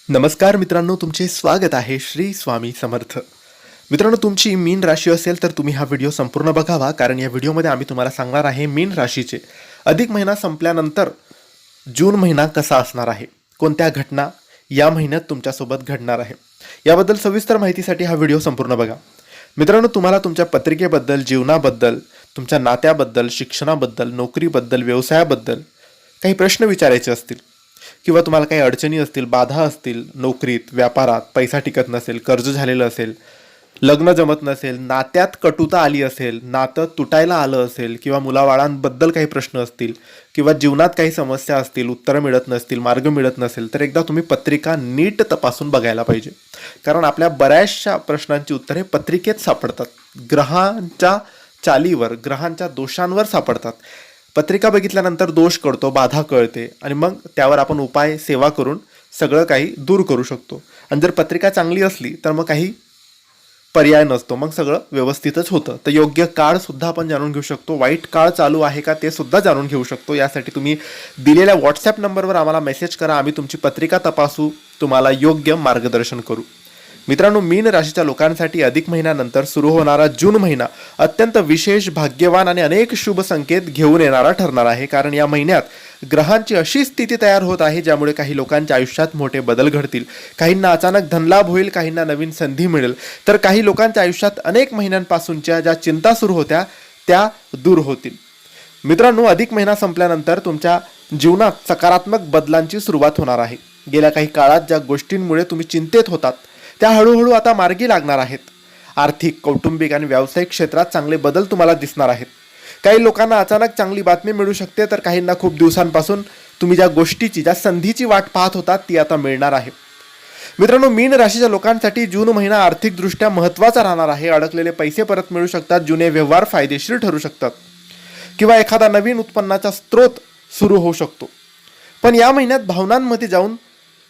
नमस्कार मित्रांनो, तुमचे स्वागत आहे श्री स्वामी समर्थ. मित्रांनो, तुमची मीन राशी असेल तर तुम्ही हा व्हिडिओ संपूर्ण बघावा, कारण या व्हिडिओमध्ये आम्ही तुम्हाला सांगणार आहे मीन राशीचे अधिक महिना संपल्यानंतर जून महिना कसा असणार आहे, कोणत्या घटना या महिन्यात तुमच्यासोबत घडणार आहे, याबद्दल सविस्तर माहितीसाठी हा व्हिडिओ संपूर्ण बघा. मित्रांनो, तुम्हाला तुमच्या पत्रिकेबद्दल, जीवनाबद्दल, तुमच्या नात्याबद्दल, शिक्षणाबद्दल, नोकरीबद्दल, व्यवसायाबद्दल काही प्रश्न विचारायचे असतील किंवा तुम्हाला काही अडचणी असतील, बाधा असतील, नोकरीत, व्यापारात पैसा टिकत नसेल, कर्ज झालेलं असेल, लग्न जमत नसेल, नात्यात कटुता आली असेल, नातं तुटायला आलं असेल किंवा मुलाबाळांबद्दल काही प्रश्न असतील किंवा जीवनात काही समस्या असतील, उत्तरं मिळत नसतील, मार्ग मिळत नसेल, तर एकदा तुम्ही पत्रिका नीट तपासून बघायला पाहिजे. कारण आपल्या बऱ्याचशा प्रश्नांची उत्तरे पत्रिकेत सापडतात, ग्रहांच्या चालीवर, ग्रहांच्या दोषांवर सापडतात. पत्रिका बघितल्यानंतर दोष कळतो, बाधा कळते आणि मग त्यावर आपण उपाय सेवा करून सगळं काही दूर करू शकतो. आणि जर पत्रिका चांगली असली तर मग काही पर्याय नसतो, मग सगळं व्यवस्थितच होतं. तर योग्य काळ सुद्धा आपण जाणून घेऊ शकतो, वाईट काळ चालू आहे का ते सुद्धा जाणून घेऊ शकतो. यासाठी तुम्ही दिलेल्या व्हॉट्सॲप नंबरवर आम्हाला मेसेज करा, आम्ही तुमची पत्रिका तपासू, तुम्हाला योग्य मार्गदर्शन करू. मित्रांनो, मीन राशीच्या लोकांसाठी अधिक महिन्यानंतर सुरू होणारा जून महिना अत्यंत विशेष, भाग्यवान आणि अनेक शुभ संकेत घेऊन येणारा ठरणार आहे. कारण या महिन्यात ग्रहांची अशी स्थिती तयार होत आहे ज्यामुळे काही लोकांच्या आयुष्यात मोठे बदल घडतील. काहींना अचानक धनलाभ होईल, काहींना नवीन संधी मिळेल, तर काही लोकांच्या आयुष्यात अनेक महिन्यांपासूनच्या ज्या चिंता सुरू होत्या त्या दूर होतील. मित्रांनो, अधिक महिना संपल्यानंतर तुमच्या जीवनात सकारात्मक बदलांची सुरुवात होणार आहे. गेल्या काही काळात ज्या गोष्टींमुळे तुम्ही चिंतेत होतात त्या हळूहळू आता मार्गी लागणार आहेत. आर्थिक, कौटुंबिक आणि व्यावसायिक क्षेत्रात चांगले बदल तुम्हाला दिसणार आहेत. काही लोकांना अचानक चांगली बातमी मिळू शकते, तर काहींना खूप दिवसांपासून तुम्ही ज्या गोष्टीची, ज्या संधीची वाट पाहत होतात ती आता मिळणार आहे. मित्रांनो, मीन राशीच्या लोकांसाठी जून महिना आर्थिकदृष्ट्या महत्त्वाचा राहणार आहे. अडकलेले पैसे परत मिळू शकतात, जुने व्यवहार फायदेशीर ठरू शकतात किंवा एखादा नवीन उत्पन्नाचा स्रोत सुरू होऊ शकतो. पण या महिन्यात भावनांमध्ये जाऊन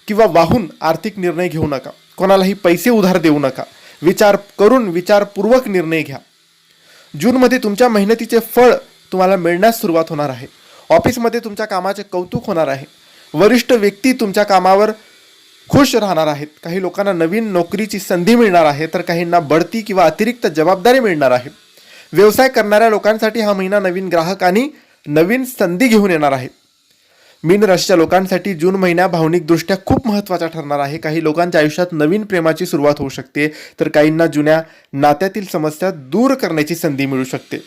किंवा वाहून आर्थिक निर्णय घेऊ नका. कोणालाही पैसे उधार देऊ नका. विचार करून, विचारपूर्वक निर्णय घ्या. जूनमध्ये तुमच्या मेहनतीचे फळ तुम्हाला मिळण्यास सुरुवात होणार आहे. ऑफिसमध्ये तुमच्या कामाचे कौतुक होणार आहे. वरिष्ठ व्यक्ती तुमच्या कामावर खुश राहणार आहेत. काही लोकांना नवीन नोकरीची संधी मिळणार आहे, तर काहींना बढती किंवा अतिरिक्त जबाबदारी मिळणार आहे. व्यवसाय करणाऱ्या लोकांसाठी हा महिना नवीन ग्राहक आणि नवीन संधी घेऊन येणार आहे. मीन राशीच्या लोकांसाठी जून महिना भावनिकदृष्ट्या खूप महत्त्वाचा ठरणार आहे. काही लोकांच्या आयुष्यात नवीन प्रेमाची सुरुवात होऊ शकते, तर काहींना जुन्या नात्यातील समस्या दूर करण्याची संधी मिळू शकते.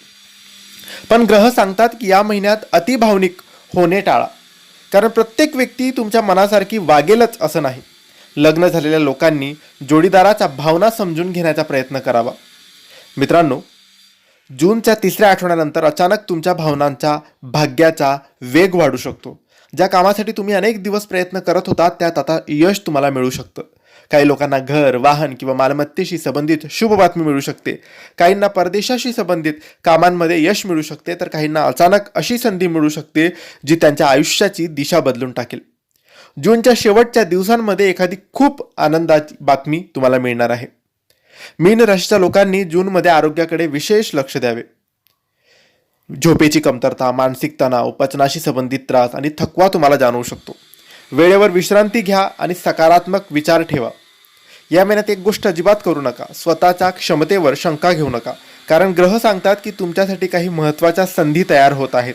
पण ग्रह सांगतात की या महिन्यात अतिभावनिक होणे टाळा, कारण प्रत्येक व्यक्ती तुमच्या मनासारखी वागेलच असं नाही. लग्न झालेल्या लोकांनी जोडीदाराच्या भावना समजून घेण्याचा प्रयत्न करावा. मित्रांनो, जूनच्या 3ऱ्या आठवड्यानंतर अचानक तुमच्या भावनांचा, भाग्याचा वेग वाढू शकतो. ज्या कामासाठी तुम्ही अनेक दिवस प्रयत्न करत होता त्यात आता यश तुम्हाला मिळू शकतं. काही लोकांना घर, वाहन किंवा मालमत्तेशी संबंधित शुभ बातमी मिळू शकते. काहींना परदेशाशी संबंधित कामांमध्ये यश मिळू शकते, तर काहींना अचानक अशी संधी मिळू शकते जी त्यांच्या आयुष्याची दिशा बदलून टाकेल. जूनच्या शेवटच्या दिवसांमध्ये एखादी खूप आनंदाची बातमी तुम्हाला मिळणार आहे. मीन राशीच्या लोकांनी जूनमध्ये आरोग्याकडे विशेष लक्ष द्यावे. झोपेची कमतरता, मानसिक तणाव, पचनाशी संबंधित त्रास आणि थकवा तुम्हाला जाणवू शकतो. वेळेवर विश्रांती घ्या आणि सकारात्मक विचार ठेवा. या महिन्यात एक गोष्ट अजिबात करू नका, स्वतःच्या क्षमतेवर शंका घेऊ नका, कारण ग्रह सांगतात की तुमच्यासाठी काही महत्त्वाच्या संधी तयार होत आहेत.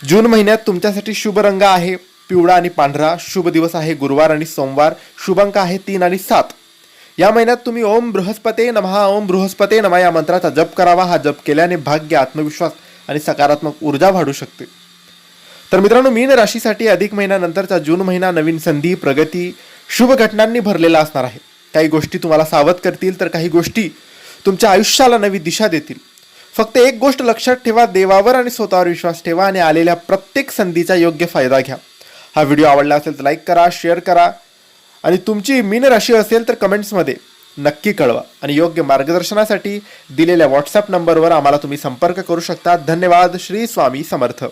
जून महिन्यात तुमच्यासाठी शुभ रंग आहे पिवळा आणि पांढरा. शुभ दिवस आहे गुरुवार आणि सोमवार. शुभ अंक आहे 3 आणि 7. या महिन्यात तुम्ही ओम बृहस्पते नमः, ओम बृहस्पते नमः या मंत्राचा जप करावा. हा जप केल्याने भाग्य, आत्मविश्वास आणि सकारात्मक ऊर्जा वाढू शकते. तर मित्रांनो, मीन राशीसाठी अधिक महिन्यानंतरचा जून महिना नवीन संधी, प्रगती, शुभ घटनांनी भरलेला असणार आहे. काही गोष्टी तुम्हाला सावध करतील, तर काही गोष्टी तुमच्या आयुष्याला नवी दिशा देतील. फक्त एक गोष्ट लक्षात ठेवा, देवावर आणि स्वतःवर विश्वास ठेवा आणि आलेल्या प्रत्येक संधीचा योग्य फायदा घ्या. हा व्हिडिओ आवडला असेल तर लाईक करा, शेअर करा आणि तुमची मीन राशी असेल तर कमेंट्समध्ये नक्की कळवा. आणि योग्य मार्गदर्शनासाठी दिलेल्या व्हॉट्सॲप नंबरवर आम्हाला तुम्ही संपर्क करू शकता. धन्यवाद. श्री स्वामी समर्थ.